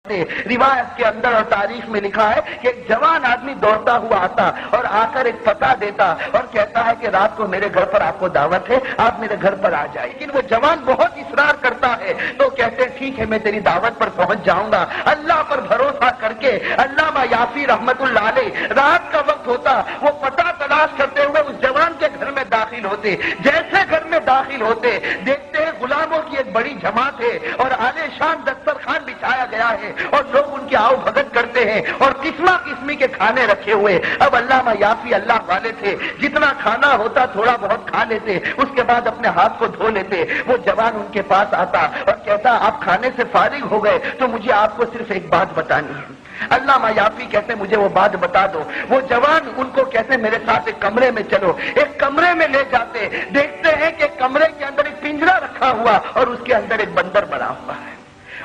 روایت کے اندر اور تاریخ میں لکھا ہے کہ ایک جوان آدمی دوڑتا ہوا آتا اور آ کر ایک پتہ دیتا اور کہتا ہے کہ رات کو میرے گھر پر آپ کو دعوت ہے، آپ میرے گھر پر آ جائیں۔ لیکن وہ جوان بہت اصرار کرتا ہے تو کہتے ہیں ٹھیک ہے میں تیری دعوت پر پہنچ جاؤں گا۔ اللہ پر بھروسہ کر کے علامہ یافی رحمت اللہ علیہ رات کا وقت ہوتا وہ پتہ تلاش کرتے ہوئے اس جوان کے گھر میں داخل ہوتے۔ جیسے گھر میں داخل ہوتے دیکھتے ہیں غلاموں کی ایک بڑی جماعت ہے اور عالی شان دسترخوان بچھایا گیا ہے اور لوگ ان کی آؤ بھگت کرتے ہیں اور قسمہ قسمی کے کھانے رکھے ہوئے۔ اب علامہ یافی اللہ والے تھے، جتنا کھانا ہوتا تھوڑا بہت کھا لیتے، اس کے بعد اپنے ہاتھ کو دھو لیتے۔ وہ جوان ان کے پاس آتا اور کہتا آپ کھانے سے فارغ ہو گئے تو مجھے آپ کو صرف ایک بات بتانی ہے۔ علامہ یافی کہتے مجھے وہ بات بتا دو۔ وہ جوان ان کو کہتے میرے ساتھ ایک کمرے میں چلو۔ ایک کمرے میں لے جاتے، دیکھتے ہیں کہ کمرے کے اندر ایک پنجرا رکھا ہوا اور اس کے اندر ایک بندر بنا ہوا ہے۔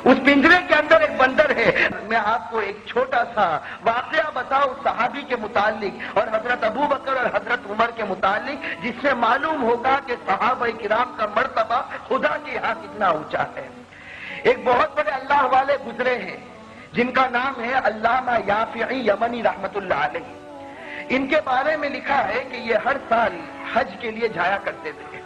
اس پنجرے کے اندر ایک بندر ہے۔ میں آپ کو ایک چھوٹا سا واقعہ بتاؤں صحابی کے متعلق اور حضرت ابو بکر اور حضرت عمر کے متعلق، جس سے معلوم ہوگا کہ صحابہ کرام کا مرتبہ خدا کے یہاں کتنا اونچا ہے۔ ایک بہت بڑے اللہ والے گزرے ہیں جن کا نام ہے علامہ یافعی یمنی رحمت اللہ علیہ۔ ان کے بارے میں لکھا ہے کہ یہ ہر سال حج کے لیے جایا کرتے تھے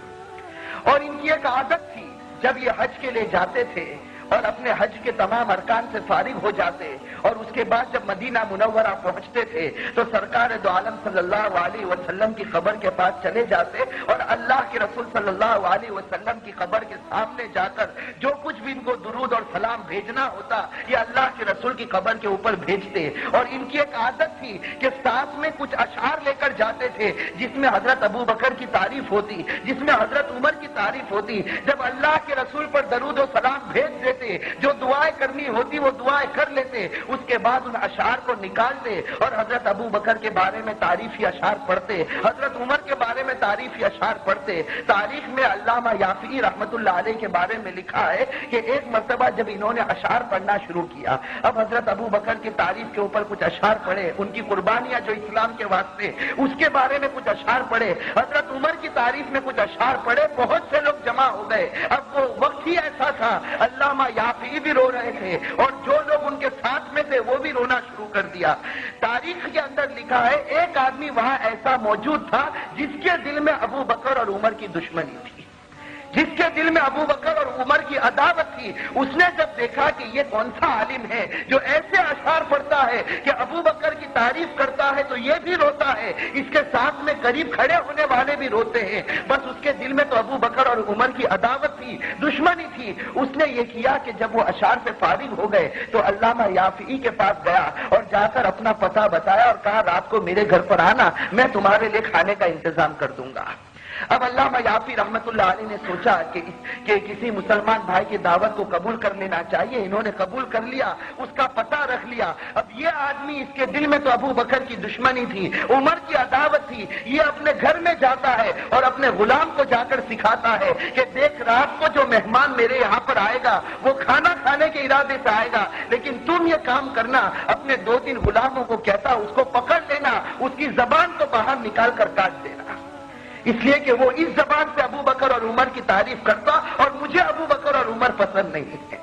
اور ان کی ایک عادت تھی، جب یہ حج کے لیے جاتے تھے اور اپنے حج کے تمام ارکان سے فارغ ہو جاتے اور اس کے بعد جب مدینہ منورہ پہنچتے تھے تو سرکار دو عالم صلی اللہ علیہ وسلم کی قبر کے پاس چلے جاتے اور اللہ کے رسول صلی اللہ علیہ وسلم کی قبر کے سامنے جا کر جو کچھ بھی ان کو درود اور سلام بھیجنا ہوتا یہ اللہ کے رسول کی قبر کے اوپر بھیجتے۔ اور ان کی ایک عادت تھی کہ ساتھ میں کچھ اشعار لے کر جاتے تھے جس میں حضرت ابو بکر کی تعریف ہوتی، جس میں حضرت عمر کی تعریف ہوتی۔ جب اللہ کے رسول پر درود و سلام بھیج دیتے، جو دعائیں کرنی ہوتی وہ دعائیں کر لیتے، اس کے بعد ان اشعار کو نکالتے اور حضرت ابو بکر کے بارے میں تعریفی اشعار پڑھتے، حضرت عمر کے بارے میں تعریفی اشعار پڑھتے۔ تاریخ میں علامہ یافعی رحمت اللہ علیہ کے بارے میں لکھا ہے کہ ایک مرتبہ جب انہوں نے اشعار پڑھنا شروع کیا، اب حضرت ابو بکر کی تعریف کے اوپر کچھ اشعار پڑھے، ان کی قربانیاں جو اسلام کے واسطے، اس کے بارے میں کچھ اشعار پڑھے، حضرت عمر کی تعریف میں کچھ اشعار پڑھے، بہت سے لوگ جمع ہو گئے۔ اب وہ وقت ہی ایسا تھا علامہ یافعی بھی رو رہے تھے اور جو لوگ ان کے ساتھ میں تھے وہ بھی رونا شروع کر دیا۔ تاریخ کے اندر لکھا ہے ایک آدمی وہاں ایسا موجود تھا جس کے دل میں ابو بکر اور عمر کی دشمنی تھی، جس کے دل میں ابو بکر اور عمر کی عداوت تھی۔ اس نے جب دیکھا کہ یہ کون سا عالم ہے جو ایسے اشعار پڑھتا ہے کہ ابو بکر کی تعریف کرتا ہے تو یہ بھی روتا ہے، اس کے ساتھ میں قریب کھڑے ہونے والے بھی روتے ہیں، بس اس کے دل میں تو ابو بکر اور عمر کی عداوت تھی، دشمنی تھی۔ اس نے یہ کیا کہ جب وہ اشعار سے فارغ ہو گئے تو علامہ یافعی کے پاس گیا اور جا کر اپنا پتہ بتایا اور کہا رات کو میرے گھر پر آنا، میں تمہارے لیے کھانے کا انتظام کر دوں گا۔ اب علامہ یافی رحمت اللہ علیہ نے سوچا کہ کسی مسلمان بھائی کی دعوت کو قبول کر لینا چاہیے۔ انہوں نے قبول کر لیا، اس کا پتہ رکھ لیا۔ اب یہ آدمی، اس کے دل میں تو ابو بکر کی دشمنی تھی، عمر کی عداوت تھی، یہ اپنے گھر میں جاتا ہے اور اپنے غلام کو جا کر سکھاتا ہے کہ دیکھ رات کو جو مہمان میرے یہاں پر آئے گا وہ کھانا کھانے کے ارادے سے آئے گا، لیکن تم یہ کام کرنا، اپنے 2-3 غلاموں کو کہتا اس کو پکڑ لینا، اس کی زبان کو باہر نکال کر کاٹ دینا، اس لیے کہ وہ اس زبان سے ابو بکر اور عمر کی تعریف کرتا اور مجھے ابو بکر اور عمر پسند نہیں ہے۔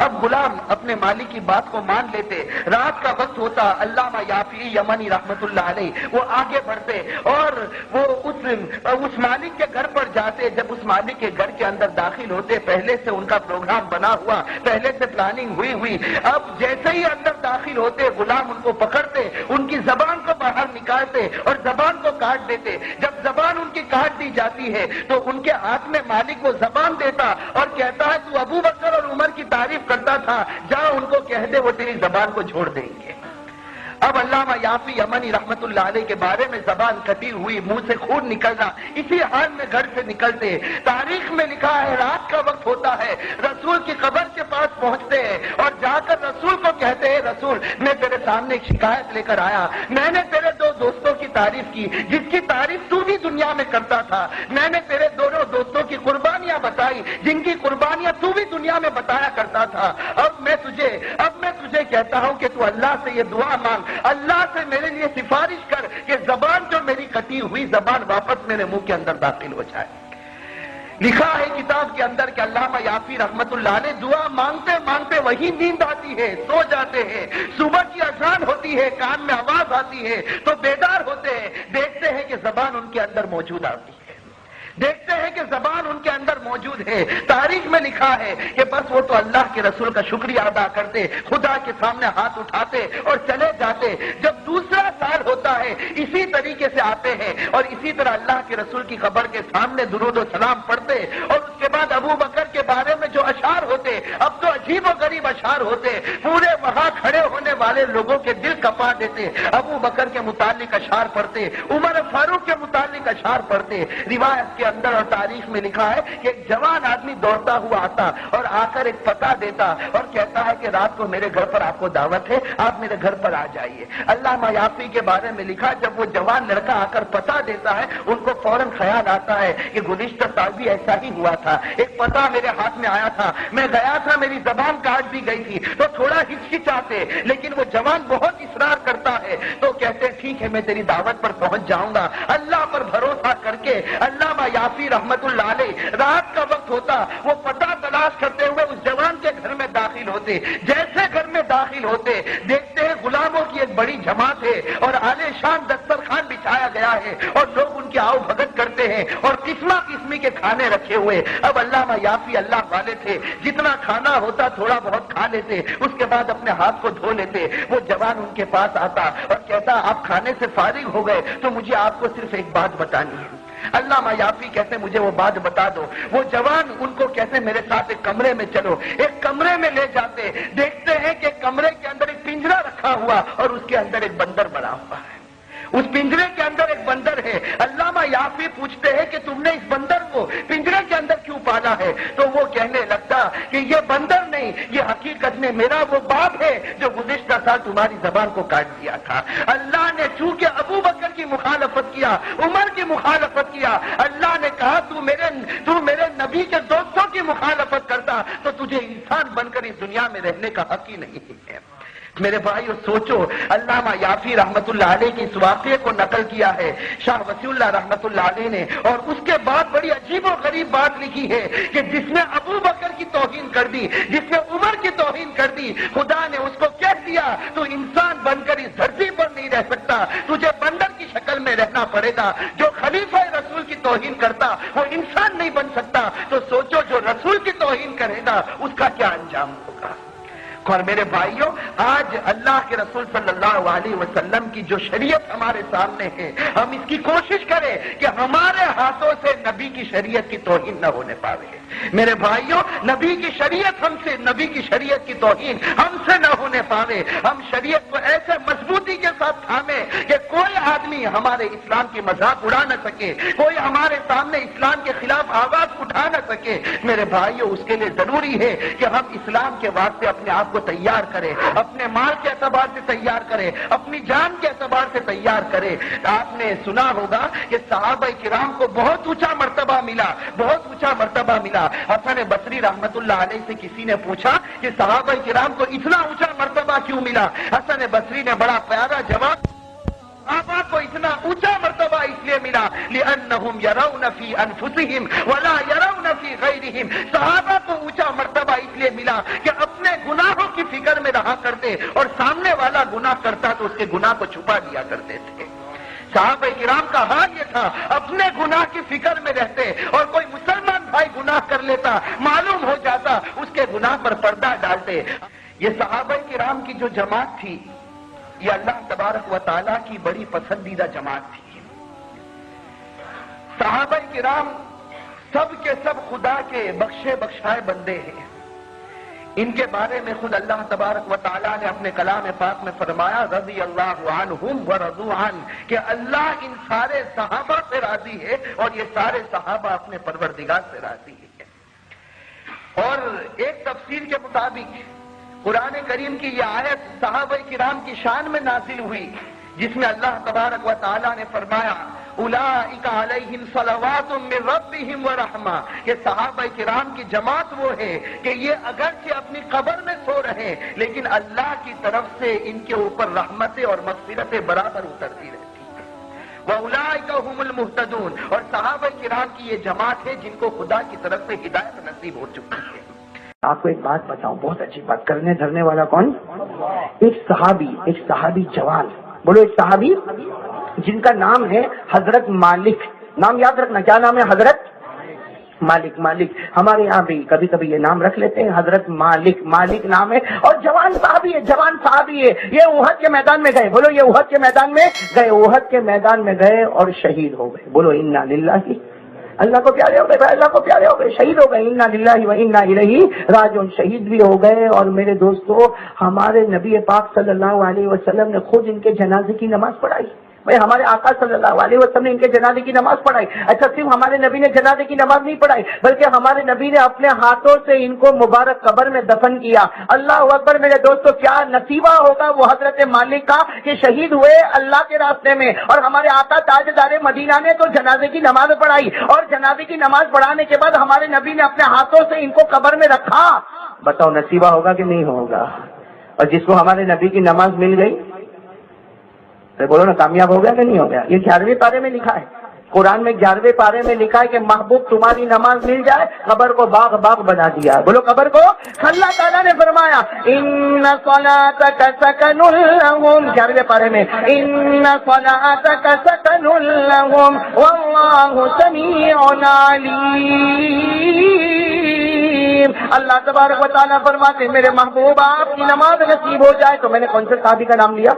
اب غلام اپنے مالک کی بات کو مان لیتے۔ رات کا وقت ہوتا، علامہ یافعی یمنی رحمت اللہ علیہ وہ آگے بڑھتے اور وہ اس مالک کے گھر پر جاتے۔ جب اس مالک کے گھر کے اندر داخل ہوتے، پہلے سے ان کا پروگرام بنا ہوا، پہلے سے پلاننگ ہوئی۔ اب جیسے ہی اندر داخل ہوتے غلام ان کو پکڑتے، ان کی زبان کو باہر نکالتے اور زبان کو کاٹ دیتے۔ جب زبان ان کی کاٹ دی جاتی ہے تو ان کے ہاتھ میں مالک وہ زبان دیتا اور کہتا ہے تو ابو بکر اور عمر کی تعریف کرتا تھا، جا ان کو کہہ دے وہ تیری زبان کو چھوڑ دیں گے۔ اب علامہ یافی یمنی رحمت اللہ علیہ کے بارے میں زبان کٹی ہوئی، منہ سے خون نکلنا، اسی حال میں گھر سے نکلتے۔ تاریخ میں لکھا ہے رات کا وقت ہوتا ہے، رسول کی قبر کے پاس پہنچتے ہیں اور جا کر رسول کو کہتے ہیں رسول میں تیرے سامنے ایک شکایت لے کر آیا، میں نے تیرے 2 دوستوں کی تعریف کی جس کی تعریف تو بھی دنیا میں کرتا تھا، میں نے تیرے دونوں دوستوں کی قربانیاں بتائی جن کی قربانیاں تو بھی دنیا میں بتایا کرتا تھا۔ اب میں تجھے کہتا ہوں کہ تو اللہ سے یہ دعا مانگ، اللہ سے میرے لیے سفارش کر کہ زبان جو میری کٹی ہوئی زبان واپس میرے منہ کے اندر داخل ہو جائے۔ لکھا ہے کتاب کے اندر کہ علامہ یافی رحمت اللہ علیہ دعا مانگتے مانگتے وہی نیند آتی ہے، سو جاتے ہیں، صبح کی اذان ہوتی ہے، کان میں آواز آتی ہے تو بیدار ہوتے ہیں، دیکھتے ہیں کہ زبان ان کے اندر موجود آتی ہے، دیکھتے ہیں کہ زبان ان کے اندر موجود ہے۔ تاریخ میں لکھا ہے کہ بس وہ تو اللہ کے رسول کا شکریہ ادا کرتے، خدا کے سامنے ہاتھ اٹھاتے اور چلے جاتے۔ جب دوسرا سال ہوتا ہے اسی طریقے سے آتے ہیں اور اسی طرح اللہ کے رسول کی قبر کے سامنے درود و سلام پڑھتے اور اس کے بعد ابو بکر کے بارے میں جو اشعار ہوتے، اب تو عجیب و غریب اشعار ہوتے، پورے وہاں کھڑے ہونے والے لوگوں کے دل کپا دیتے۔ ابو بکر کے متعلق اشعار پڑھتے، عمر فاروق کے متعلق اشعار پڑھتے۔ روایت کے اندر اور تاریخ میں لکھا ہے کہ ایک جوان آدمی دوڑتا ہوا آتا اور آ کر ایک پتہ دیتا اور کہتا ہے کہ رات کو میرے گھر پر آپ کو دعوت ہے، آپ میرے گھر پر آ جائیے۔ علامہ یافی کے بارے میں لکھا جب وہ جوان لڑکا آ کر پتہ دیتا ہے ان کو فوراً خیال آتا ہے کہ گزشتہ سال بھی ایسا ہی ہوا تھا، ایک پتہ میرے ہاتھ میں آیا تھا، میں گیا تھا، میری زبان کاٹ دی گئی تھی، تو تھوڑا ہچکچاتے، لیکن وہ جوان بہت اصرار کرتا ہے تو کہتے ٹھیک ہے میں تیری دعوت پر پہنچ جاؤں گا۔ اللہ پر بھروسہ کر کے علامہ یافی رحمت اللہ علیہ رات کا وقت ہوتا وہ پتہ تلاش کرتے ہوئے اس جوان کے گھر میں داخل ہوتے۔ جیسے گھر میں داخل ہوتے دیکھتے ہیں غلاموں کی ایک بڑی جماعت ہے اور عالی شان دسترخوان بچھایا گیا ہے اور لوگ ان کی آؤ بھگت کرتے ہیں اور قسمہ قسمی کے کھانے رکھے ہوئے۔ اب علامہ یافی اللہ والے تھے، جتنا کھانا ہوتا تھوڑا بہت کھا لیتے، اس کے بعد اپنے ہاتھ کو دھو لیتے۔ وہ جوان ان کے پاس آتا اور کہتا آپ کھانے سے فارغ ہو گئے تو مجھے آپ کو صرف ایک بات بتانی ہے۔ علامہ یافی کہتے مجھے وہ بات بتا دو۔ وہ جوان ان کو کہتے میرے ساتھ ایک کمرے میں چلو۔ ایک کمرے میں لے جاتے، دیکھتے ہیں کہ کمرے کے اندر ایک پنجرا رکھا ہوا اور اس کے اندر ایک بندر بنا ہوا ہے، اس پنجرے کے اندر ایک بندر ہے۔ علامہ یافی پوچھتے ہیں کہ تم نے اس بندر کو پنجرے کے اندر کیوں پالا ہے؟ تو وہ کہنے لگتا کہ یہ بندر نہیں، یہ حقیقت میں میرا وہ باپ ہے جو گزشتہ سال تمہاری زبان کو کاٹ دیا تھا۔ اللہ نے چونکہ ابو بکر کی مخالفت کیا، عمر کی مخالفت کیا، اللہ نے کہا تو میرے نبی کے دوستوں کی مخالفت کرتا تو تجھے انسان بن کر اس دنیا میں رہنے کا حق ہی نہیں ہے۔ میرے بھائیو سوچو، علامہ یافی رحمت اللہ علیہ کی اس واقعے کو نقل کیا ہے شاہ وسیع اللہ رحمت اللہ علیہ نے، اور اس کے بعد بڑی عجیب و غریب بات لکھی ہے کہ جس نے ابو بکر کی توہین کر دی، جس نے عمر کی توہین کر دی، خدا نے اس کو کہہ دیا تو انسان بن کر اس دھرتی پر نہیں رہ سکتا، تجھے بندر کی شکل میں رہنا پڑے گا۔ جو خلیفہ رسول کی توہین کرتا وہ انسان نہیں بن سکتا، تو سوچو جو رسول کی توہین کرے گا اس کا کیا انجام ہوگا۔ اور میرے بھائیوں، آج اللہ کے رسول صلی اللہ علیہ وسلم کی جو شریعت ہمارے سامنے ہے، ہم اس کی کوشش کریں کہ ہمارے ہاتھوں سے نبی کی شریعت کی توہین نہ ہونے پاوے۔ میرے بھائیوں، نبی کی شریعت کی توہین ہم سے نہ ہونے پاوے۔ ہم شریعت کو ایسے مضبوطی کے ساتھ تھامیں کہ کوئی آدمی ہمارے اسلام کی مذاق اڑا نہ سکے، کوئی ہمارے سامنے اسلام کے خلاف آواز اٹھا نہ سکے۔ میرے بھائیوں، اس کے لیے ضروری ہے کہ ہم اسلام کے واسطے اپنے آپ کو تیار کریں، اپنے مال کے اعتبار سے تیار کریں، اپنی جان کے اعتبار سے تیار کریں۔ آپ نے سنا ہوگا کہ صحابہ کرام کو بہت اونچا مرتبہ ملا۔ حسن بصری رحمت اللہ علیہ سے کسی نے پوچھا کہ صحابہ کرام کو اتنا اونچا مرتبہ کیوں ملا؟ حسن بصری نے بڑا پیارا جواب، صحابہ کو اتنا اونچا مرتبہ اس لیے ملا لِأَنَّهُمْ يَرَوْنَ فِي أَنفُسِهِمْ وَلَا يَرَوْنَ فِي غَيْرِهِمْ۔ صحابہ کو اونچا مرتبہ اس لیے ملا کہ اپنے گناہوں کی فکر میں رہا کرتے اور سامنے والا گناہ کرتا تو اس کے گناہ کو چھپا دیا کرتے تھے۔ صحابہ کرام کا حال یہ تھا، اپنے گناہ کی فکر میں رہتے، اور کوئی مسلمان بھائی گناہ کر لیتا، معلوم ہو جاتا، اس کے گناہ پر پردہ ڈالتے۔ یہ صحابہ کرام کی جو جماعت تھی، یہ اللہ تبارک و تعالیٰ کی بڑی پسندیدہ جماعت تھی۔ صحابہ کرام سب کے سب خدا کے بخشے بخشائے بندے ہیں۔ ان کے بارے میں خود اللہ تبارک و تعالیٰ نے اپنے کلام پاک میں فرمایا رضی اللہ عنہم ورضوا عنہ، کہ اللہ ان سارے صحابہ سے راضی ہے اور یہ سارے صحابہ اپنے پروردگار سے راضی ہے۔ اور ایک تفسیر کے مطابق قرآن کریم کی یہ آیت صحابہ کرام کی شان میں نازل ہوئی، جس میں اللہ تبارک و تعالیٰ نے فرمایا اولئک علیہم صلوات من ربہم ورحمہ، کہ صحابہ کرام کی جماعت وہ ہے کہ یہ اگرچہ اپنی قبر میں سو رہے لیکن اللہ کی طرف سے ان کے اوپر رحمتیں اور مغفرتیں برابر اترتی رہتی ہیں۔ وَأُولَٰئِكَ هُمُ الْمُهْتَدُونَ، اور صحابہ کرام کی یہ جماعت ہے جن کو خدا کی طرف سے ہدایت نصیب ہو چکی ہے۔ آپ کو ایک بات بتاؤں، بہت اچھی بات، کرنے دھرنے والا کون؟ ایک صحابی جوان، بولو ایک صحابی جن کا نام ہے حضرت مالک، نام یاد رکھنا، کیا نام ہے؟ حضرت مالک۔ ہمارے یہاں بھی کبھی کبھی یہ نام رکھ لیتے ہیں، حضرت مالک نام ہے، اور جوان صحابی ہے۔ یہ احد کے میدان میں گئے، بولو یہ احد کے میدان میں گئے، احد کے میدان میں گئے اور شہید ہو گئے، بولو انا للہ، اللہ کو پیارے ہو گئے، اللہ کو پیارے ہو گئے، شہید ہو گئے، انا للہ و انا الیہ راجعون، شہید بھی ہو گئے۔ اور میرے دوستو، ہمارے نبی پاک صلی اللہ علیہ وسلم نے خود ان کے جنازے کی نماز پڑھائی۔ بھائی ہمارے آقا صلی اللہ علیہ وسلم نے ان کے جنازے کی نماز پڑھائی۔ اچھا، صرف ہمارے نبی نے جنازے کی نماز نہیں پڑھائی، بلکہ ہمارے نبی نے اپنے ہاتھوں سے ان کو مبارک قبر میں دفن کیا۔ اللہ اکبر میرے دوستو، کیا نصیبہ ہوگا وہ حضرت مالک کا کہ شہید ہوئے اللہ کے راستے میں، اور ہمارے آقا تاجدار مدینہ نے تو جنازے کی نماز پڑھائی، اور جنازے کی نماز پڑھانے کے بعد ہمارے نبی نے اپنے ہاتھوں سے ان کو قبر میں رکھا۔ بتاؤ نصیبہ ہوگا کہ نہیں ہوگا؟ اور جس کو ہمارے نبی کی نماز مل گئی، بولو نا کامیاب ہو گیا کہ نہیں ہو گیا؟ یہ 11ویں پارے میں لکھا ہے، قرآن میں 11ویں پارے میں لکھا ہے کہ محبوب تمہاری نماز مل جائے، قبر کو باغ بنا دیا۔ بولو قبر کو، اللہ تعالیٰ نے فرمایا ان صلاتک سکن لہم، 11ویں پارے میں ان صلاتک سکن لہم واللہ سمیع علیم۔ اللہ تبارک و تعالیٰ فرماتے میرے محبوب آپ کی نماز نصیب ہو جائے تو میں نے کون سے صحابی کا نام لیا؟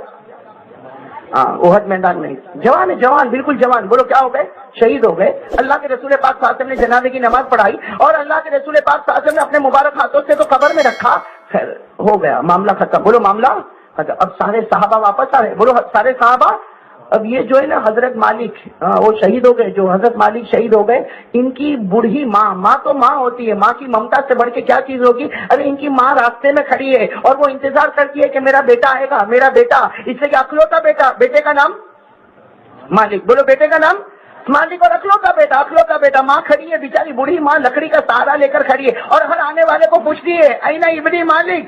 احد میدان میں جوان بالکل جوان، بولو کیا ہو گئے؟ شہید ہو گئے۔ اللہ کے رسول پاک صلی اللہ علیہ وسلم نے جنازے کی نماز پڑھائی، اور اللہ کے رسول پاک صلی اللہ علیہ وسلم نے اپنے مبارک ہاتھوں سے تو قبر میں رکھا، خیر ہو گیا، معاملہ ختم، بولو معاملہ ختم۔ اب سارے صحابہ واپس آ رہے، بولو سارے صحابہ۔ اب یہ جو ہے نا حضرت مالک، وہ شہید ہو گئے، جو حضرت مالک شہید ہو گئے، ان کی بوڑھی ماں تو ماں ہوتی ہے، ماں کی ممتا سے بڑھ کے کیا چیز ہوگی؟ ارے ان کی ماں راستے میں کھڑی ہے اور وہ انتظار کرتی ہے کہ میرا بیٹا آئے گا، میرا بیٹا، اس لیے کہ اکلوتا بیٹا، بیٹے کا نام مالک، بولو بیٹے کا نام مالک، اور اکلوتا بیٹا، ماں کھڑی ہے، بیچاری بوڑھی ماں لکڑی کا سہارا لے کر کھڑی ہے، اور ہر آنے والے کو پوچھتی ہے اینا ابنی مالک،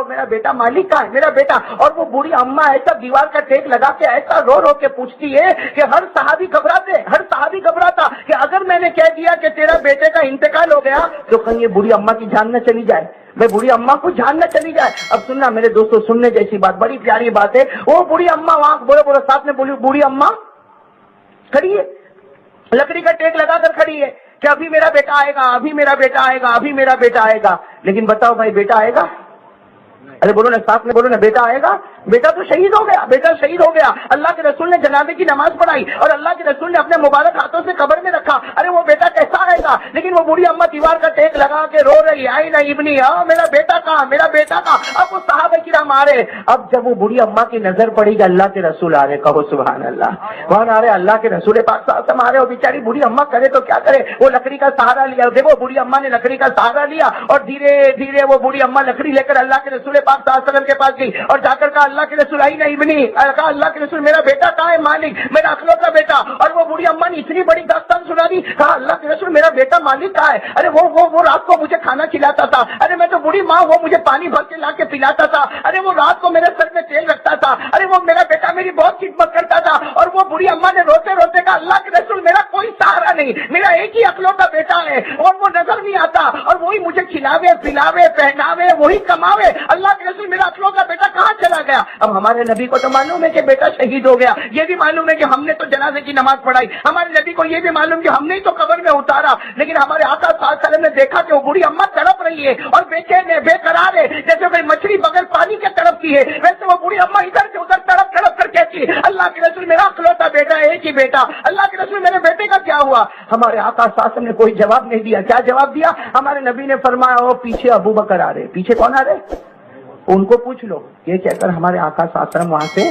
میرا بیٹا مالک کا ہے، میرا بیٹا۔ اور وہ بوڑھی اماں ایسا دیوار کا ٹیک لگا کے ایسا رو کے پوچھتی ہے کہ ہر صحابی گھبراتا کہ اگر میں نے کہہ دیا کہ تیرا بیٹے کا انتقال ہو گیا تو کہیں یہ بوڑھی اماں کی جان نہ چلی جائے، میں بوڑھی اماں کو جان نہ چلی جائے۔ اب سننا میرے دوستوں، سننے جیسی بات، بڑی پیاری بات ہے۔ وہ بوڑھی اماں وہاں بولو ساتھ میں بوڑھی اماں کھڑی ہے، لکڑی کا ٹیک لگا کر کھڑی ہے کہ ابھی میرا بیٹا آئے گا، لیکن بتاؤ بھائی بیٹا آئے گا؟ ارے بولو نا ساتھ میں، بولو نا بیٹا آئے گا؟ بیٹا تو شہید ہو گیا، اللہ کے رسول نے جنازے کی نماز پڑھائی اور اللہ کے رسول نے اپنے مبارک ہاتھوں سے قبر میں رکھا، ارے وہ بیٹا کیسا آئے گا؟ لیکن وہ بوڑھی اماں دیوار کا ٹیک لگا کے رو رہی، آئی نا ابنی، میرا بیٹا کہاں؟ اب وہ صحابہ کرام آ رہے، اب جب وہ بوڑھی اماں کی نظر پڑی کہ اللہ کے رسول آ رہے، کہو سبحان اللہ، کون آ رہے؟ اللہ کے رسول پاک صلی اللہ علیہ وسلم آ رہے، اور بیچاری بوڑھی اماں کرے تو کیا کرے، وہ لکڑی کا سہارا لیا، دیکھو بوڑھی اماں نے لکڑی کا سہارا لیا، اور دھیرے دھیرے وہ بوڑھی اماں لکڑی لے کر اللہ کے رسول پاک صلی اللہ علیہ وسلم کے پاس گئی، اور جا کر کہا اللہ کے رسول آئی نا ابنی، کہا اللہ کے رسول میرا بیٹا کہاں ہے؟ مالک، میرا اکلوتا بیٹا۔ اور وہ بوڑھی اماں نے اتنی بڑی داستان سنا دی، کہا اللہ کے رسول میرا بیٹا مالک کہاں ہے؟ ارے وہ رات کو مجھے کھانا کھلاتا تھا، ارے میں تو بوڑھی ماں، وہ مجھے پانی بھر کے لا کے پلاتا تھا، ارے وہ رات کو میرے سر میں تیل رکھتا تھا، ارے وہ میرا بیٹا میری بہت خدمت کرتا تھا۔ اور وہ بوڑھی اماں نے روتے کہا اللہ کے رسول میرا کوئی سہارا نہیں، میرا ایک ہی اکلوتا بیٹا ہے اور وہ نظر نہیں آتا، اور وہی مجھے کھلاوے پلاوے پہناوے، وہی کماوے، اللہ کے رسول میرا اکلوتا بیٹا کہاں چلا گیا؟ اب ہمارے نبی کو تو معلوم ہے کہ بیٹا شہید ہو گیا، یہ بھی معلوم ہے کہ ہم نے تو جنازے کی نماز پڑھائی، ہمارے نبی کو یہ بھی معلوم کہ ہم نے تو قبر میں اتارا، لیکن ہمارے آقا صلی اللہ علیہ وسلم نے دیکھا کہ وہ بوڑھی اماں تڑپ رہی ہے اور بے چین ہے، بے قرار ہے، جیسے کوئی مچھلی بغیر پانی کے تڑپتی ہے، ویسے وہ بوڑھی اماں ادھر سے ادھر تڑپ کر کہتی ہے اللہ کے رسول میرا اکلوتا بیٹا ہے، ایک ہی بیٹا، اللہ کے رسول میرے بیٹے کا کیا ہوا؟ ہمارے آقا صلی اللہ علیہ وسلم نے کوئی جواب نہیں دیا۔ کیا جواب دیا؟ ہمارے نبی نے فرمایا وہ پیچھے ابو بکر آ رہے، پیچھے کون آ رہے؟ ان کو پوچھ لو۔ یہ کہہ کر ہمارے آقا صلی اللہ علیہ وسلم وہاں سے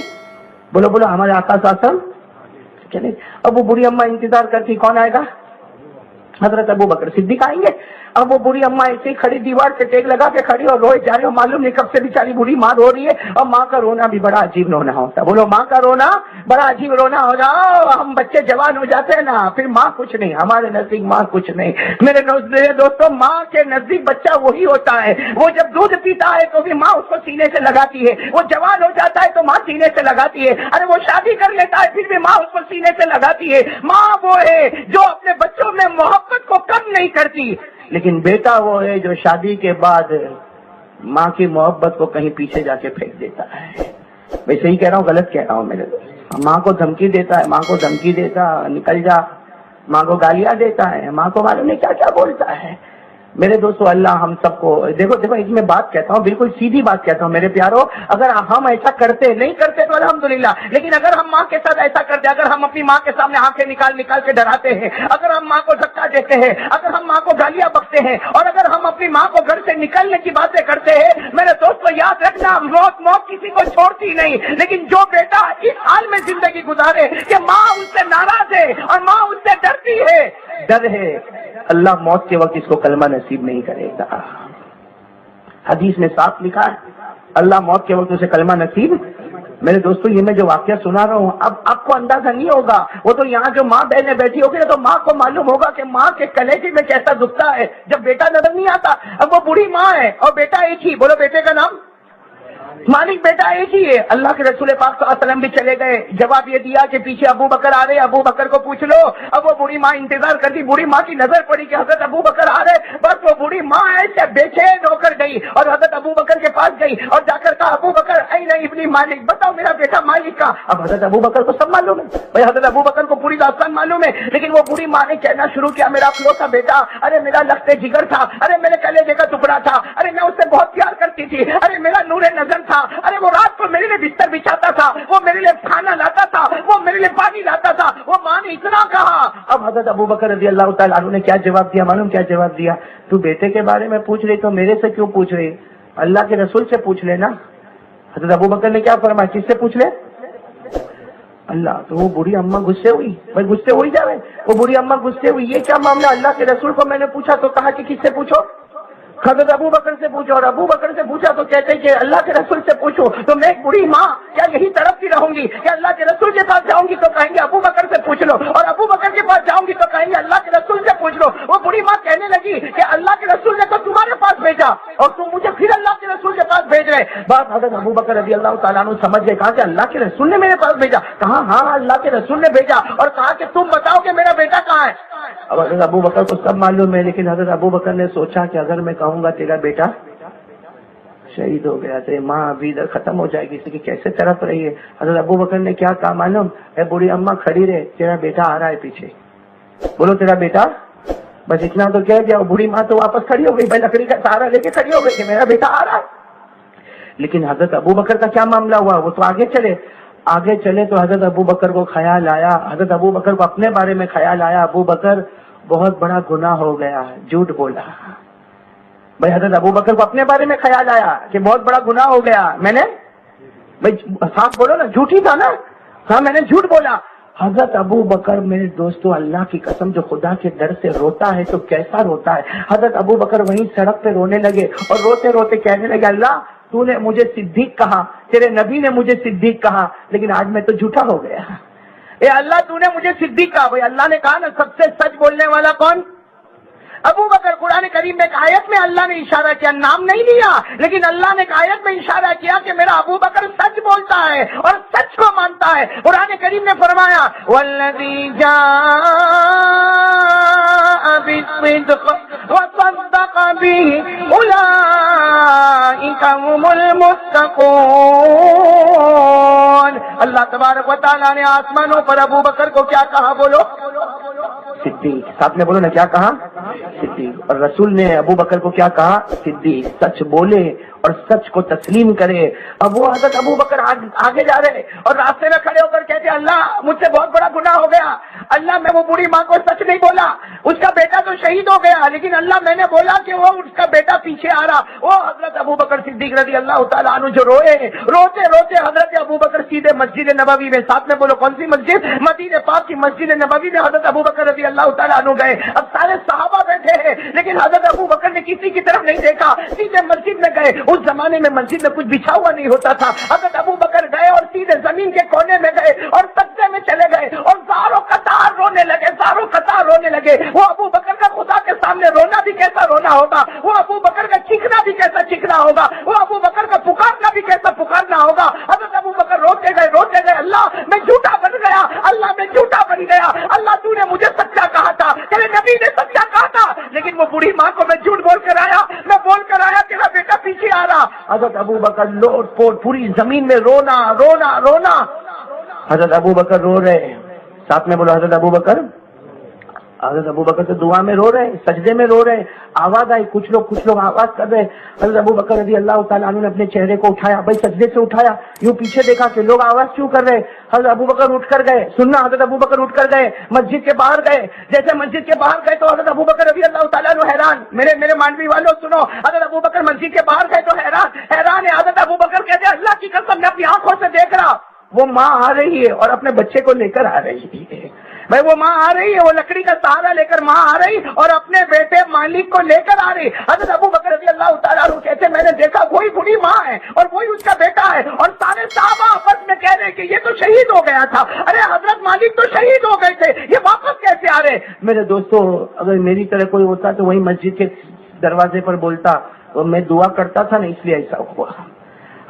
بولو ہمارے آقا صلی اللہ علیہ وسلم چلے۔ اب وہ بوڑھی اماں انتظار کرتی کون آئے گا؟ حضرت ابو بکر صدیق آئیں گے. اب وہ بوڑھی اماں ایسے ہی کھڑی دیوار سے ٹیک لگا کے کھڑی اور روئے جا رہی ہو, معلوم نہیں کب سے بیچاری بوڑھی ماں رو رہی ہے. اور ماں کا رونا بھی بڑا عجیب رونا ہوتا ہے. بولو ماں کا رونا بڑا عجیب رونا ہو رہا. ہم بچے جوان ہو جاتے ہیں نا, پھر ماں کچھ نہیں, ہمارے نزدیک ماں کچھ نہیں. میرے دوستوں, ماں کے نزدیک بچہ وہی ہوتا ہے. وہ جب دودھ پیتا ہے تو بھی ماں اس کو سینے سے لگاتی ہے, وہ جوان ہو جاتا ہے تو ماں سینے سے لگاتی ہے. ارے وہ شادی کر لیتا ہے پھر بھی ماں اس کو سینے سے لگاتی ہے. ماں وہ ہے جو اپنے بچوں میں محبت کو کم نہیں کرتی, لیکن بیٹا وہ ہے جو شادی کے بعد ماں کی محبت کو کہیں پیچھے جا کے پھینک دیتا ہے. میں صحیح کہہ رہا ہوں غلط کہہ رہا ہوں میرے دوست؟ ماں کو دھمکی دیتا ہے, ماں کو دھمکی دیتا نکل جا, ماں کو گالیاں دیتا ہے, ماں کو معلوم نہیں کیا کیا بولتا ہے. میرے دوستو, اللہ ہم سب کو دیکھو اس میں بات کہتا ہوں, بالکل سیدھی بات کہتا ہوں میرے پیارو. اگر ہم ایسا کرتے نہیں کرتے تو الحمدللہ, لیکن اگر ہم ماں کے ساتھ ایسا کرتے, اگر ہم اپنی ماں کے سامنے آنکھیں نکال نکال کے ڈراتے ہیں, اگر ہم ماں کو دھکا دیتے ہیں, اگر ہم ماں کو گالیاں بکتے ہیں, اور اگر ہم اپنی ماں کو گھر سے نکلنے کی باتیں کرتے ہیں, میرے دوستو یاد رکھنا, موت کسی کو چھوڑتی نہیں. لیکن جو بیٹا اس حال میں زندگی گزارے کہ ماں اس سے ناراض ہے اور ماں اس سے ڈرتی ہے, ڈر ہے, اللہ موت کے وقت اس کو کلمہ نصیب نہیں کرے گا. حدیث میں صاف لکھا ہے, اللہ موت کے وقت اسے کلمہ نصیب. میرے دوستو, یہ میں جو واقعہ سنا رہا ہوں, اب آپ کو اندازہ نہیں ہوگا. وہ تو یہاں جو ماں بہنیں بیٹھی ہوگی نا, تو ماں کو معلوم ہوگا کہ ماں کے کلیجے میں کیسا دکھتا ہے جب بیٹا نظر نہیں آتا. اب وہ بوڑھی ماں ہے اور بیٹا ایک ہی, بولو بیٹے کا نام مالک, بیٹا ایک ہی ہے. اللہ کے رسول پاک صلی اللہ علیہ وسلم بھی چلے گئے, جواب یہ دیا کہ پیچھے ابو بکر آ رہے, ابو بکر کو پوچھ لو. اب وہ بوڑھی ماں انتظار کرتی, بوڑھی ماں کی نظر پڑی کہ حضرت ابو بکر آ رہے, بس وہ بوڑھی ماں ایسے بے چین ہو کر گئی اور حضرت ابو بکر کے پاس گئی اور جا کر کہا, ابو بکر اے نہیں ابن مالک, بتاؤ میرا بیٹا مالک کا. اب حضرت ابو بکر کو سب معلوم ہے بھائی, حضرت ابو بکر کو پوری داستان معلوم ہے, لیکن وہ بوڑھی ماں نے کہنا شروع کیا, میرا اکلوتا بیٹا, ارے میرا لخت جگر تھا, ارے میرے کلیجے کا ٹکڑا تھا, ارے میں اس سے بہت پیار کرتی تھی, ارے میرا نور نظر تھا, ارے وہ رات کو میرے لیے بستر بچھاتا تھا, وہ میرے لیے کھانا لاتا تھا, وہ میرے لیے پانی لاتا تھا, وہ ماں نے اتنا کہا. اب حضرت ابو بکر رضی اللہ تعالیٰ عنہ نے کیا جواب دیا معلوم, کیا جواب دیا, تو بیٹے کے بارے میں پوچھ رہی تو میرے سے کیوں پوچھ رہی, اللہ کے رسول سے پوچھ لینا. حضرت ابو بکر نے کیا فرمایا, کس سے پوچھ لے, اللہ. تو وہ بوڑھی اماں غصے ہوئی, بھائی غصے ہوئی جا رہے, وہ بوڑھی اماں غصے ہوئی, یہ کیا معاملہ, اللہ کے رسول کو میں نے پوچھا تو کہا کہ کس سے پوچھو, حضرت ابو بکر سے پوچھو, اور ابو بکر سے پوچھا تو کہتے کہ اللہ کے رسول سے پوچھو. تو میں ایک بوڑھی ماں کیا یہی تڑپتی رہوں گی کہ اللہ کے رسول کے پاس جاؤں گی تو کہیں گے ابو بکر سے پوچھ لو, اور ابو بکر کے پاس جاؤں گی تو کہیں گے اللہ کے رسول سے پوچھ لو. وہ بوڑھی ماں کہنے لگی کہ اللہ کے رسول نے تو تمہارے پاس بھیجا اور تم مجھے پھر اللہ کے رسول کے پاس بھیج رہے. بات حضرت ابو بکر رضی اللہ تعالیٰ عنہ سمجھ گئے, کہا کہ اللہ کے رسول نے میرے پاس بھیجا, کہا ہاں اللہ کے رسول نے بھیجا, اور کہا کہ تم بتاؤ کہ میرا بیٹا کہاں ہے. اب حضرت ابو بکر کو سب معلوم ہے, لیکن حضرت ابو بکر نے سوچا کہ اگر میں کہوں گا تیرا بیٹا شہید ہو گیا تو ماں ابھی ادھر ختم ہو جائے گی, اس کی کیسے تڑپ رہی ہے. حضرت ابو بکر نے کیا کہا معلوم, اے بوڑھی اماں کھڑی رہے, تیرا بیٹا آ رہا ہے پیچھے, بولو تیرا بیٹا, بس اتنا تو کہہ دیا. بوڑھی ماں تو واپس کھڑی ہو گئی, بھائی لکڑی کا سہارا لے کے کھڑی ہو گئی کہ میرا بیٹا آ رہا ہے. لیکن حضرت ابو بکر کا کیا معاملہ ہوا, وہ تو آگے چلے تو حضرت ابو بکر کو خیال آیا, حضرت ابو بکر کو اپنے بارے میں خیال آیا, ابو بکر بہت بڑا گناہ ہو گیا, جھوٹ بولا. بھائی حضرت ابو بکر کو اپنے بارے میں خیال آیا کہ بہت بڑا گناہ ہو گیا, میں نے, بھائی صاف بولو نا, جھوٹ ہی تھا نا, ہاں میں نے جھوٹ بولا. حضرت ابو بکر میرے دوستو اللہ کی قسم جو خدا کے ڈر سے روتا ہے تو کیسا روتا ہے. حضرت ابو بکر وہیں سڑک پہ رونے لگے اور روتے روتے کہنے لگے, اللہ تو نے مجھے صدیق کہا, تیرے نبی نے مجھے صدیق کہا, لیکن آج میں تو جھوٹا ہو گیا. اے اللہ تو نے مجھے صدیق کہا. بھائی اللہ نے کہا نا سب سے سچ بولنے والا کون, ابو بکر. قرآن کریم میں ایک آیت میں اللہ نے اشارہ کیا, نام نہیں لیا, لیکن اللہ نے ایک آیت میں اشارہ کیا کہ میرا ابو بکر سچ بولتا ہے اور سچ کو مانتا ہے. قرآن کریم نے فرمایا, والذی جاء بالصدق وصدق به اولئک هم المتقون. اللہ تبارک و تعالیٰ نے آسمانوں پر ابو بکر کو کیا کہا, بولو صدیق. ساتھ میں بولو نا, کیا کہا, صدیق. اور رسول نے ابو بکر کو کیا کہا, صدیق. سچ بولے اور سچ کو تسلیم کرے. اب وہ حضرت ابو بکر آگے جا رہے اور راستے میں کھڑے ہو کر کہتے اللہ مجھ سے بہت بڑا گناہ ہو گیا, اللہ میں وہ بوڑھی ماں کو سچ نہیں بولا, اس کا بیٹا تو شہید ہو گیا, لیکن اللہ میں نے بولا کہ وہ اس کا بیٹا پیچھے آ رہا. وہ حضرت ابو بکر صدیق رضی اللہ تعالیٰ عنہ جو روئے, روتے روتے حضرت ابو بکر سیدھے مسجد نبوی میں, ساتھ میں بولو کون سی مسجد, مدینہ پاک کی مسجد نبوی میں حضرت ابو بکر رضی اللہ تعالیٰ عنہ گئے. اب سارے صحابہ بیٹھے ہیں لیکن حضرت ابو بکر نے کسی کی طرف نہیں دیکھا, سیدھے مسجد میں گئے. اس زمانے میں مسجد میں کچھ بچھا ہوا نہیں ہوتا تھا. حضرت ابو بکر گئے اور سیدھے زمین کے کونے میں گئے اور سجدے میں چلے گئے اور زاروں قطار رونے لگے, زاروں قطار رونے لگے. وہ ابو بکر کا خدا کے سامنے رونا بھی کیسا رونا ہوگا, وہ ابو بکر کا چیخنا بھی کیسا چیخنا ہوگا, وہ ابو بکر کا پکارنا بھی کیسا پکارنا ہوگا. حضرت ابو بکر روتے گئے, اللہ میں جھوٹا بن گیا, اللہ میں جھوٹا بن گیا, اللہ تو نے مجھے سچا کہا تھا, تیرے نبی نے سچا کہا تھا, لیکن وہ بوڑھی ماں کو میں جھوٹ بول کر آیا, میں بول کر آیا تیرا بیٹا پیچھے آ رہا. حضرت ابو بکر لوٹ پوٹ پوری زمین میں رونا رونا رونا. حضرت ابو بکر رو رہے, ساتھ میں بولو حضرت ابو بکر. حضرت ابو بکر تو دعا میں رو رہے, سجدے میں رو رہے. آواز آئی, کچھ لوگ آواز کر رہے. حضرت ابو بکر رضی اللہ تعالیٰ عنہ نے اپنے چہرے کو اٹھایا, بھائی سجدے سے اٹھایا, یوں پیچھے دیکھا کہ لوگ آواز کیوں کر رہے. حضرت ابو بکر اٹھ کر گئے, سننا, حضرت ابو بکر اٹھ کر گئے, مسجد کے باہر گئے. جیسے مسجد کے باہر گئے تو حضرت ابو بکر رضی اللہ تعالیٰ عنہ حیران, میرے مانوی والوں سنو, حضرت ابو بکر مسجد کے باہر گئے تو حیران ہے. حضرت ابو بکر کہتے اللہ کی قسم میں اپنی آنکھوں سے دیکھ رہا, وہ ماں آ رہی ہے اور اپنے بچے کو لے کر آ رہی ہے. بھائی وہ ماں آ رہی ہے, وہ لکڑی کا سہارا لے کر ماں آ رہی اور اپنے بیٹے مالک کو لے کر آ رہی. حضرت ابو بکر رضی اللہ تعالیٰ عنہ کہتے میں نے دیکھا وہی بڑی ماں ہے اور وہی اس کا بیٹا ہے, اور سارے صحابہ آپس میں کہہ رہے کہ یہ تو شہید ہو گیا تھا, ارے حضرت مالک تو شہید ہو گئے تھے, یہ واپس کیسے آ رہے. میرے دوستو, اگر میری طرح کوئی ہوتا تو وہی مسجد کے دروازے پر بولتا, اور میں دعا کرتا تھا نا, اس لیے ایسا ہوا.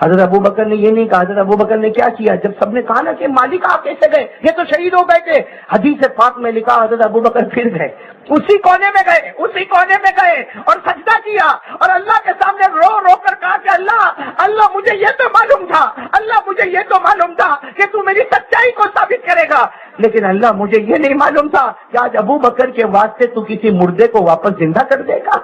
حضرت ابو بکر نے یہ نہیں کہا. حضرت ابو بکر نے کیا کیا, جب سب نے کہا نا کہ مالک آپ کیسے گئے, یہ تو شہید ہو گئے تھے, حدیث پاک میں لکھا حضرت ابو بکر پھر گئے, اسی کونے میں گئے اور سجدہ کیا اور اللہ کے سامنے رو رو کر کہا کہ اللہ مجھے یہ تو معلوم تھا, اللہ مجھے یہ تو معلوم تھا کہ تو میری سچائی کو ثابت کرے گا, لیکن اللہ مجھے یہ نہیں معلوم تھا کہ آج ابو بکر کے واسطے تو کسی مردے کو واپس زندہ کر دے گا.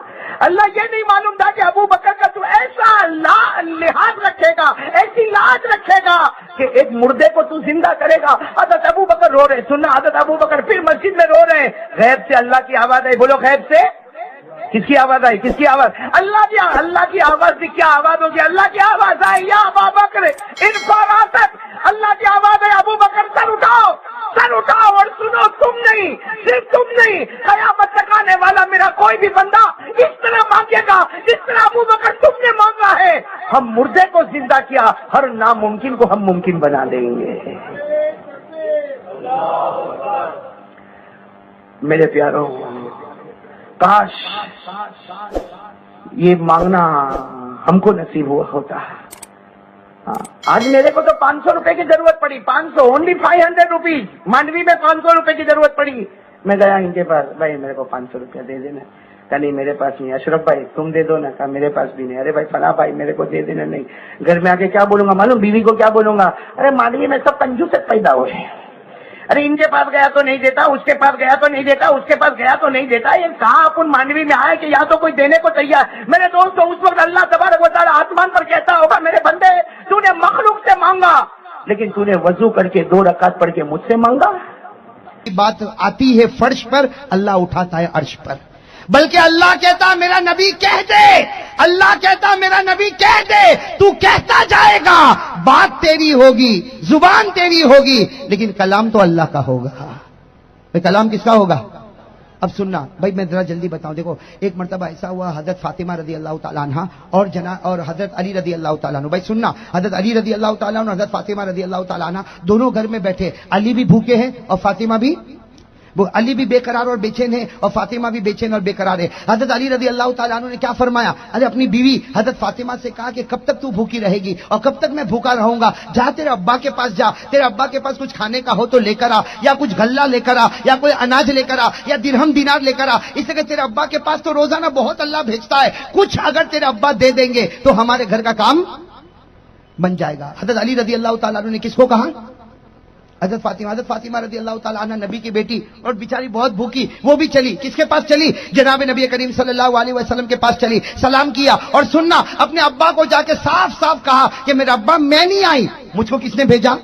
اللہ یہ نہیں معلوم تھا کہ ابو بکر کا تو ایسا لحاظ رکھے گا, ایسی لاج رکھے گا کہ ایک مردے کو تو زندہ کرے گا. حضرت ابو بکر رو رہے, سننا, حضرت ابو بکر پھر مسجد میں رو رہے. غیب سے اللہ کی آواز آئی, بولو غیب سے کس کی آواز آئی, کس کی آواز, اللہ کی آواز سے کیا آواز ہوگی, اللہ کی آواز آئی, یا ابا بکر ان فراست, اللہ کی آواز ہے, ابو بکر سر اٹھاؤ اور سنو, تم نہیں, صرف تم نہیں, قیامت تک آنے والا میرا کوئی بھی بندہ اس طرح مانگے گا جس طرح ابو بکر تم نے مانگا ہے. ہم مردے کو زندہ کیا, ہر ناممکن کو ہم ممکن بنا دیں گے. میرے پیاروں, کاش یہ مانگنا ہم کو نصیب ہوا ہوتا. آج میرے کو تو 500 روپے کی ضرورت پڑی, 500, اونلی 500 روپیز. مانڈوی میں 500 روپے کی ضرورت پڑی. میں گیا ان کے پاس, بھائی میرے کو 500 روپیہ دے دینا. کہا نہیں میرے پاس نہیں. اشرف بھائی تم دے دو نا. کہا میرے پاس بھی نہیں. ارے بھائی فلاں بھائی میرے کو دے دینا. نہیں, گھر میں آ کے کیا بولوں گا معلوم, بیوی کو کیا بولوں گا, ارے مانڈوی میں سب کنجوس پیدا ہوئے ہیں, ارے ان کے پاس گیا تو نہیں دیتا, اس کے پاس گیا تو نہیں دیتا, اس کے پاس گیا تو نہیں دیتا. یہ کہاں اپن مانوی میں آئے کہ یا تو کوئی دینے کو تیار. میرے دوستوں, اس وقت اللہ تبارک و تعالیٰ آسمان پر کہتا ہوگا, میرے بندے تو نے مخلوق سے مانگا لیکن تو نے وضو کر کے 2 رکعت پڑھ کے مجھ سے مانگا. بات آتی ہے فرش پر, اللہ اٹھاتا ہے عرش پر. بلکہ اللہ کہتا میرا نبی کہہ دے, اللہ کہتا میرا نبی کہہ دے, تو کہتا جائے گا, بات تیری ہوگی, زبان تیری ہوگی, لیکن کلام تو اللہ کا ہوگا. کلام کس کا ہوگا؟ اب سننا بھائی, میں ذرا جلدی بتاؤں. دیکھو ایک مرتبہ ایسا ہوا, حضرت فاطمہ رضی اللہ تعالیٰ عنہ اور حضرت علی رضی اللہ تعالیٰ عنہ. بھائی سننا, حضرت علی رضی اللہ تعالیٰ عنہ, حضرت فاطمہ رضی اللہ تعالیٰ عنہ دونوں گھر میں بیٹھے. علی بھی بھوکے ہیں اور فاطمہ بھی, علی بھی بے قرار اور بے چین ہے اور فاطمہ بھی بے چین اور بے قرار ہے. حضرت علی رضی اللہ تعالیٰ عنہ نے کیا فرمایا, ارے اپنی بیوی حضرت فاطمہ سے کہا کہ کب تک تو بھوکی رہے گی اور کب تک میں بھوکا رہوں گا, جا تیرے ابا کے پاس جا, تیرے ابا کے پاس کچھ کھانے کا ہو تو لے کر آ, یا کچھ غلہ لے کر آ, یا کوئی اناج لے کر آ, یا درہم دینار لے کر آ. اس سے کہ تیرے ابا کے پاس تو روزانہ بہت اللہ بھیجتا ہے, کچھ اگر تیرے ابا دے دیں گے تو ہمارے گھر کا کام بن جائے گا. حضرت علی رضی اللہ تعالیٰ عنہ نے کس کو کہا, حضرت فاطمہ رضی اللہ تعالیٰ عنہ نبی کی بیٹی اور بیچاری بہت بھوکی، وہ بھی چلی، کس کے پاس چلی؟ جناب نبی کریم صلی اللہ علیہ وسلم کے پاس چلی، سلام کیا اور سننا اپنے ابا کو جا کے صاف صاف کہا کہ میرا ابا میں نہیں آئی، مجھ کو کس نے بھیجا؟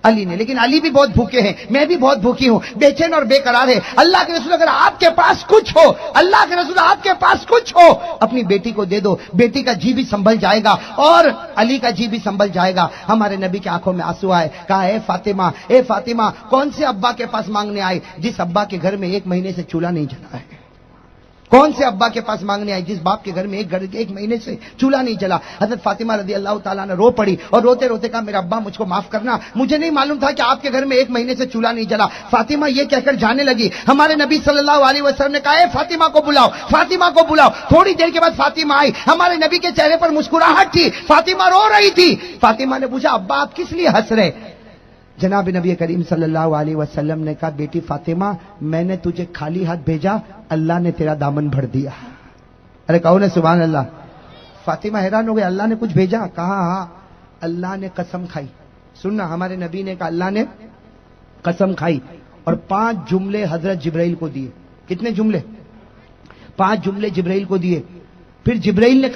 علی نے۔ لیکن علی بھی بہت بھوکے ہیں، میں بھی بہت بھوکی ہوں، بے چین اور بے قرار ہے۔ اللہ کے رسول اگر آپ کے پاس کچھ ہو، اللہ کے رسول آپ کے پاس کچھ ہو، اپنی بیٹی کو دے دو، بیٹی کا جی بھی سنبھل جائے گا اور علی کا جی بھی سنبھل جائے گا۔ ہمارے نبی کی آنکھوں میں آنسو آئے، کہا اے فاطمہ کون سے ابا کے پاس مانگنے آئے جس ابا کے گھر میں 1 مہینے سے چولہا نہیں جلا ہے؟ کون سے ابا کے پاس مانگنے آئی جس باپ کے گھر میں 1 مہینے سے چولہا نہیں جلا؟ حضرت فاطمہ رضی اللہ تعالیٰ نے رو پڑی اور روتے روتے کہا میرا ابا مجھ کو معاف کرنا، مجھے نہیں معلوم تھا کہ آپ کے گھر میں 1 مہینے سے چولہا نہیں جلا۔ فاطمہ یہ کہہ کر جانے لگی، ہمارے نبی صلی اللہ علیہ وسلم نے کہا اے فاطمہ کو بلاؤ۔ تھوڑی دیر کے بعد فاطمہ آئی، ہمارے نبی کے چہرے پر مسکراہٹ تھی، فاطمہ رو رہی تھی۔ فاطمہ نے پوچھا ابا آپ کس لیے ہنس رہے؟ جناب نبی کریم صلی اللہ علیہ وسلم نے کہا بیٹی فاطمہ میں نے تجھے خالی ہاتھ بھیجا، اللہ نے تیرا دامن بھر دیا۔ ارے کہو نا سبحان اللہ۔ فاطمہ حیران ہو گئی، اللہ نے کچھ بھیجا؟ کہا ہاں، اللہ نے قسم کھائی۔ سننا ہمارے نبی نے کہا اللہ نے قسم کھائی اور 5 جملے حضرت جبرائیل کو دیے۔ کتنے جملے؟ 5 جملے جبرائیل کو دیے۔ پھر جبرائیل نے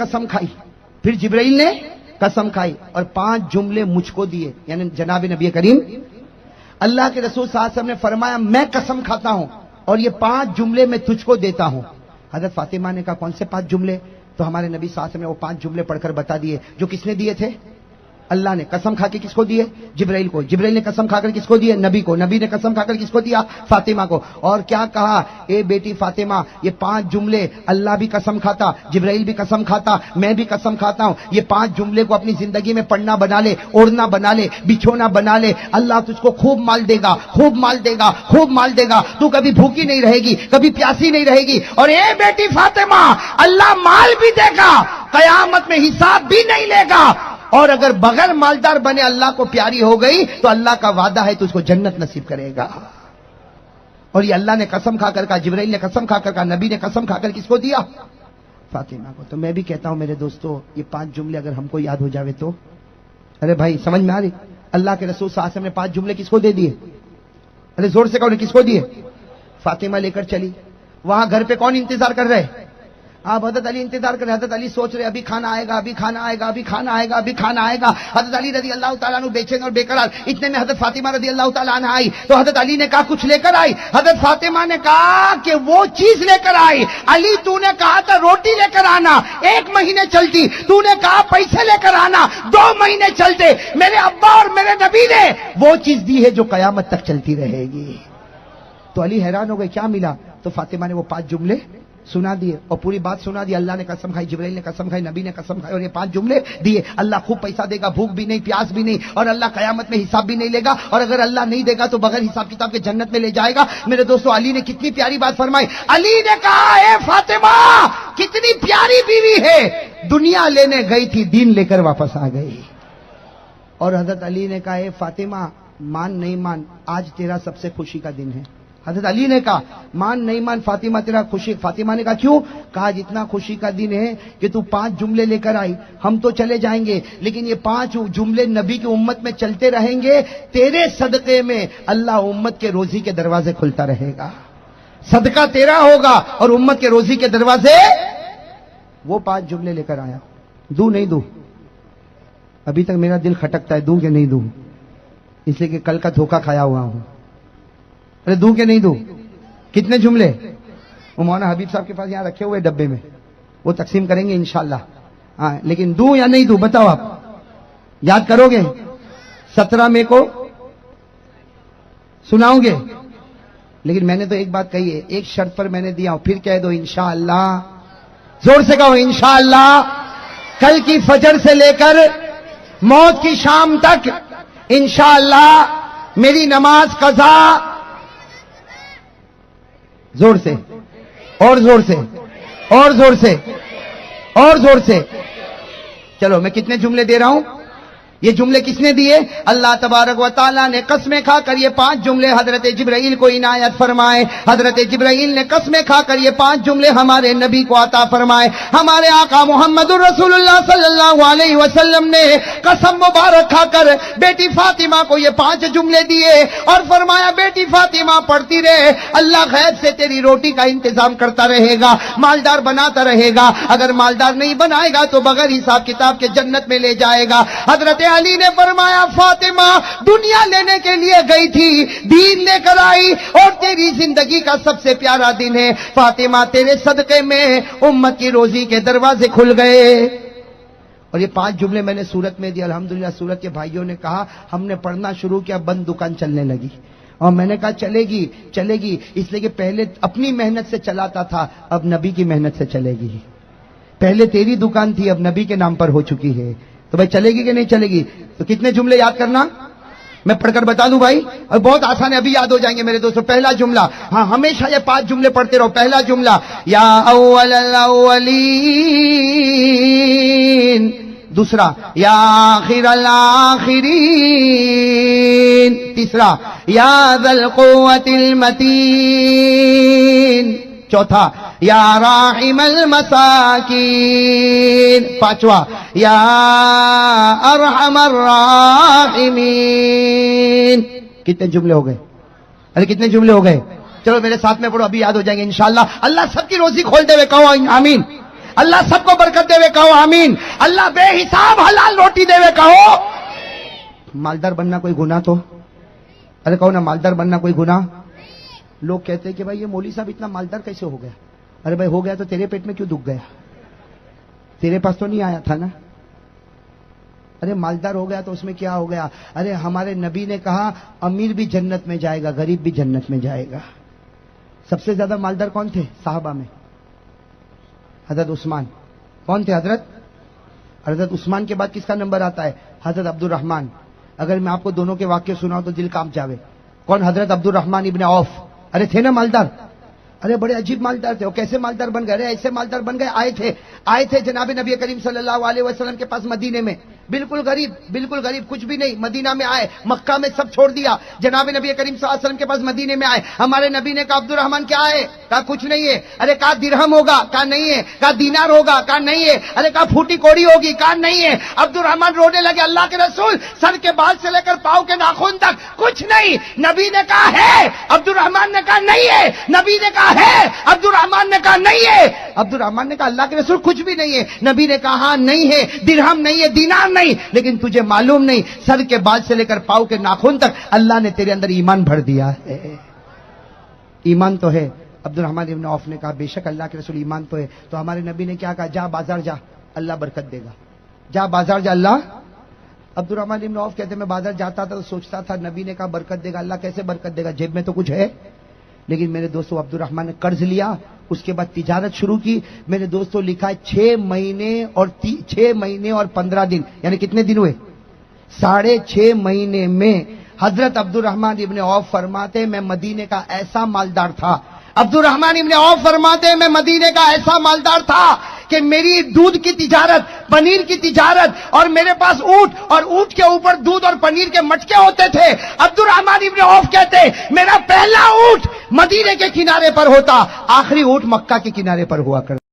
قسم کھائی اور 5 جملے مجھ کو دیے، یعنی جناب نبی کریم اللہ کے رسول صلی اللہ علیہ وسلم نے فرمایا میں قسم کھاتا ہوں اور یہ 5 جملے میں تجھ کو دیتا ہوں۔ حضرت فاطمہ نے کہا کون سے 5 جملے؟ تو ہمارے نبی صلی اللہ علیہ وسلم نے وہ 5 جملے پڑھ کر بتا دیے جو کس نے دیے تھے؟ اللہ نے قسم کھا کے کس کو دیے؟ جبرائیل کو۔ جبرائیل نے قسم کھا کر کس کو دیے؟ نبی کو۔ نبی نے قسم کھا کر کس کو دیا؟ فاطمہ کو۔ اور کیا کہا؟ اے بیٹی فاطمہ یہ 5 جملے اللہ بھی قسم کھاتا، جبرائیل بھی قسم کھاتا، میں بھی قسم کھاتا ہوں، یہ 5 جملے کو اپنی زندگی میں پڑھنا بنا لے، اوڑھنا بنا لے، بچھونا بنا لے، اللہ تجھ کو خوب مال دے گا، تو کبھی بھوکی نہیں رہے گی، کبھی پیاسی نہیں رہے گی۔ اور اے بیٹی فاطمہ اللہ مال بھی دے گا، قیامت میں حساب بھی نہیں لے گا، اور اگر بغیر مالدار بنے اللہ کو پیاری ہو گئی تو اللہ کا وعدہ ہے تو اس کو جنت نصیب کرے گا۔ اور یہ اللہ نے قسم کھا کر کہا، جبرائیل نے قسم کھا کر کہا، نبی نے قسم کھا کر کس کو دیا؟ فاطمہ کو۔ تو میں بھی کہتا ہوں میرے دوستو یہ 5 جملے اگر ہم کو یاد ہو جاوے تو، ارے بھائی سمجھ میں آ رہی؟ اللہ کے رسول صلی اللہ علیہ وسلم نے 5 جملے کس کو دے دیے؟ ارے زور سے کہو نے کس کو دیے؟ فاطمہ لے کر چلی۔ وہاں گھر پہ کون انتظار کر رہے؟ آپ حضرت علی انتظار کر رہے۔ حضرت علی سوچ رہے ابھی کھانا آئے گا۔ حضرت علی رضی اللہ تعالیٰ عنہ بے چین اور بے قرار۔ اتنے میں حضرت فاطمہ رضی اللہ تعالیٰ عنہ آئی تو حضرت علی نے کہا کچھ لے کر آئی؟ حضرت فاطمہ نے کہا کہ وہ چیز لے کر آئی، علی تو نے کہا تھا روٹی لے کر آنا 1 مہینے چلتی، تو نے کہا پیسے لے کر آنا 2 مہینے چلتے، میرے ابا اور میرے نبی نے وہ چیز دی ہے جو قیامت تک چلتی رہے گی۔ تو علی حیران ہو گئے کیا ملا؟ تو فاطمہ نے وہ 5 جملے سنا دیے اور پوری بات سنا دی۔ اللہ نے قسم کھائی، جبرائیل نے قسم کھائی، نبی نے قسم کھائی اور یہ 5 جملے دیے۔ اللہ خوب پیسہ دے گا، بھوک بھی نہیں، پیاس بھی نہیں، اور اللہ قیامت میں حساب بھی نہیں لے گا، اور اگر اللہ نہیں دے گا تو بغیر حساب کتاب کے جنت میں لے جائے گا۔ میرے دوستو علی نے کتنی پیاری بات فرمائی۔ علی نے کہا اے فاطمہ کتنی پیاری بیوی ہے، دنیا لینے گئی تھی دین لے کر واپس آ گئی۔ اور حضرت علی نے کہا اے فاطمہ مان نہیں مان آج تیرا سب سے خوشی کا دن ہے۔ حضرت علی نے کہا مان نہیں مان فاطمہ تیرا خوشی۔ فاطمہ نے کہا کیوں؟ کہا جتنا خوشی کا دن ہے کہ تو 5 جملے لے کر آئی، ہم تو چلے جائیں گے لیکن یہ 5 جملے نبی کی امت میں چلتے رہیں گے، تیرے صدقے میں اللہ امت کے روزی کے دروازے کھلتا رہے گا، صدقہ تیرا ہوگا اور امت کے روزی کے دروازے۔ وہ 5 جملے لے کر آیا۔ دوں نہیں دوں؟ ابھی تک میرا دل کھٹکتا ہے دوں کہ نہیں دوں، اس لیے کہ کل کا دھوکہ کھایا ہوا ہوں۔ ارے دوں کہ نہیں دوں؟ کتنے جملے؟ وہ مولانا حبیب صاحب کے پاس یہاں رکھے ہوئے ڈبے میں، وہ تقسیم کریں گے انشاءاللہ۔ ہاں لیکن دوں یا نہیں دوں بتاؤ، آپ یاد کرو گے؟ 17 مئی کو سناؤں گے، لیکن میں نے تو ایک بات کہی ہے، ایک شرط پر میں نے دیا ہوں، پھر کہہ دو انشاءاللہ، زور سے کہو انشاءاللہ۔ کل کی فجر سے لے کر موت کی شام تک انشاءاللہ میری نماز قضا، زور سے اور زور سے اور زور سے اور زور سے۔ چلو میں کتنے جملے دے رہا ہوں؟ یہ جملے کس نے دیے؟ اللہ تبارک و تعالیٰ نے قسمیں کھا کر یہ 5 جملے حضرت جبرائیل کو عنایت فرمائے. حضرت جبرائیل نے قسمیں کھا کر یہ 5 جملے ہمارے نبی کو عطا فرمائے. ہمارے آقا محمد الرسول اللہ صلی اللہ علیہ وسلم نے قسم مبارک کھا کر بیٹی فاطمہ کو یہ 5 جملے دیے اور فرمایا بیٹی فاطمہ پڑھتی رہے, اللہ غیب سے تیری روٹی کا انتظام کرتا رہے گا, مالدار بناتا رہے گا, اگر مالدار نہیں بنائے گا تو بغیر حساب کتاب کے جنت میں لے جائے گا. حضرت علی نے فرمایا فاطمہ دنیا لینے کے لیے گئی تھی, دین لے کر آئی اور تیری زندگی کا سب سے پیارا دن ہے. فاطمہ تیرے صدقے میں امت کی روزی کے دروازے کھل گئے. اور یہ 5 جملے میں نے سورت میں دی. الحمدللہ سورت کے بھائیوں نے کہا ہم نے پڑھنا شروع کیا, بند دکان چلنے لگی. اور میں نے کہا چلے گی اس لیے کہ پہلے اپنی محنت سے چلاتا تھا, اب نبی کی محنت سے چلے گی. پہلے تیری دکان تھی, اب نبی کے نام پر ہو چکی ہے, تو بھائی چلے گی کہ نہیں چلے گی؟ تو کتنے جملے یاد کرنا, میں پڑھ کر بتا دوں بھائی, اور بہت آسان ہے, ابھی یاد ہو جائیں گے میرے دوستو. پہلا جملہ, ہاں ہمیشہ یہ 5 جملے پڑھتے رہو. پہلا جملہ یا اول الاولین, دوسرا یا آخر الاخرین, تیسرا یا ذا القوة المتین, چوتھا یا راحم المساکین, پانچواں یا ارحم الراحمین. کتنے جملے ہو گئے؟ ارے کتنے جملے ہو گئے؟ چلو میرے ساتھ میں پڑھو, ابھی یاد ہو جائیں گے انشاءاللہ. اللہ سب کی روزی کھول دے ہوئے کہو آمین. اللہ سب کو برکت دے ہوئے کہو آمین. اللہ بے حساب حلال روٹی دے ہوئے کہو. مالدار بننا کوئی گناہ تو؟ ارے کہو نا, مالدار بننا کوئی گناہ؟ لوگ کہتے ہیں کہ بھائی یہ مولوی صاحب اتنا مالدار کیسے ہو گیا؟ ارے بھائی ہو گیا تو تیرے پیٹ میں کیوں دکھ گیا؟ تیرے پاس تو نہیں آیا تھا نا. ارے مالدار ہو گیا تو اس میں کیا ہو گیا؟ ارے ہمارے نبی نے کہا امیر بھی جنت میں جائے گا, غریب بھی جنت میں جائے گا. سب سے زیادہ مالدار کون تھے صحابہ میں؟ حضرت عثمان. کون تھے حضرت عثمان کے بعد کس کا نمبر آتا ہے؟ حضرت عبد الرحمن. اگر میں آپ کو دونوں کے واقعے سناؤں تو دل کانپ جاوے. کون؟ حضرت عبد الرحمن ابن عوف. ارے تھے نا مالدار, ارے بڑے عجیب مالدار تھے. وہ کیسے مالدار بن گئے؟ ارے ایسے مالدار بن گئے, آئے تھے جناب نبی کریم صلی اللہ علیہ وسلم کے پاس مدینے میں, بالکل غریب کچھ بھی نہیں. مدینہ میں آئے, مکہ میں سب چھوڑ دیا, جناب نبی کریم صلی اللہ علیہ وسلم کے پاس مدینے میں آئے. ہمارے نبی نے کہا عبد الرحمن کیا ہے؟ کہا کچھ نہیں ہے. ارے کہا درہم ہوگا؟ کہا نہیں ہے. کہا دینار ہوگا؟ کہا نہیں ہے. ارے کہا پھوٹی کوڑی ہوگی؟ کہا نہیں ہے. عبد الرحمن رونے لگے, اللہ کے رسول سر کے بال سے لے کر پاؤں کے ناخن تک کچھ نہیں. نبی نے کہا ہے, عبد الرحمن نے کہا نہیں ہے. نبی نے کہا ہے, عبد الرحمن نے کہا نہیں ہے. عبد الرحمن نے کہا اللہ کے رسول کچھ بھی نہیں ہے. نبی نے کہا ہاں نہیں ہے, درہم نہیں ہے, دینار نہیں, لیکن تجھے معلوم نہیں سر کے بال سے لے کر پاؤں کے ناخن تک اللہ نے تیرے اندر ایمان بھر دیا ہے. ایمان تو ہے. عبد الرحمن ابن عوف نے کہا بے شک اللہ کے رسول ایمان تو ہے. تو ہمارے نبی نے کیا کہا؟ جا بازار جا, اللہ برکت دے گا. جا بازار جا, اللہ. عبد الرحمن ابن عوف کہتے میں بازار جاتا تھا تو سوچتا تھا نبی نے کہا برکت دے گا, اللہ کیسے برکت دے گا, جیب میں تو کچھ ہے. لیکن میرے دوستو عبد الرحمن نے قرض لیا, اس کے بعد تجارت شروع کی. میرے دوستو لکھا ہے 6 مہینے اور 15 دن, یعنی کتنے دن ہوئے؟ 6.5 مہینے میں حضرت عبد الرحمن ابن عوف فرماتے میں مدینے کا ایسا مالدار تھا. عبد الرحمن ابن عوف فرماتے میں مدینے کا ایسا مالدار تھا کہ میری دودھ کی تجارت, پنیر کی تجارت, اور میرے پاس اونٹ, اور اونٹ کے اوپر دودھ اور پنیر کے مٹکے ہوتے تھے. عبد الرحمن ابن عوف کہتے میرا پہلا اونٹ مدینے کے کنارے پر ہوتا, آخری اونٹ مکہ کے کنارے پر ہوا کرتا.